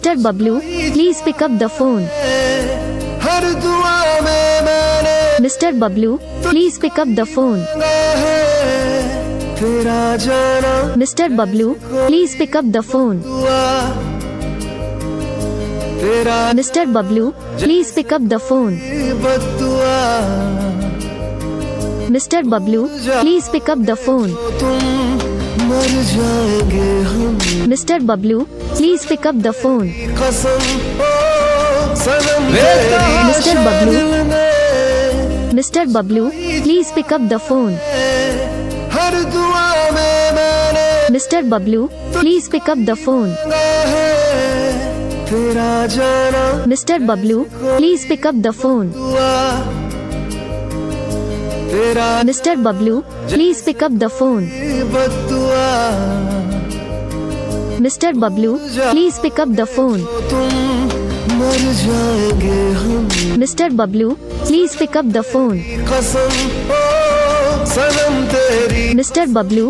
Mr. Bablu, please pick up the phone. हर दुआ में मैंने Mr. Bablu, please pick up the phone. तेरा जाना Mr. Bablu, please pick up the phone. तेरा Mr. Bablu, please pick up the phone. बदुआ Mr. Bablu, please pick up the phone. तुम मर जाएंगे हम Mr. Bablu, please pick up the phone. कसम ओ सनम Mr. Bablu, Mr. Bablu, please pick up the phone. हर दुआ में मैंने Mr. Bablu, please pick up the phone. तेरा जाना Mr. Bablu, please pick up the phone. तेरा Mr. Bablu, please pick up the phone. बदुआ Mr. Bablu, please pick up the phone. तुम मर जाएंगे हम Mr. Bablu, please pick up the phone. कसम ओ सनम तेरी Mr. Bablu,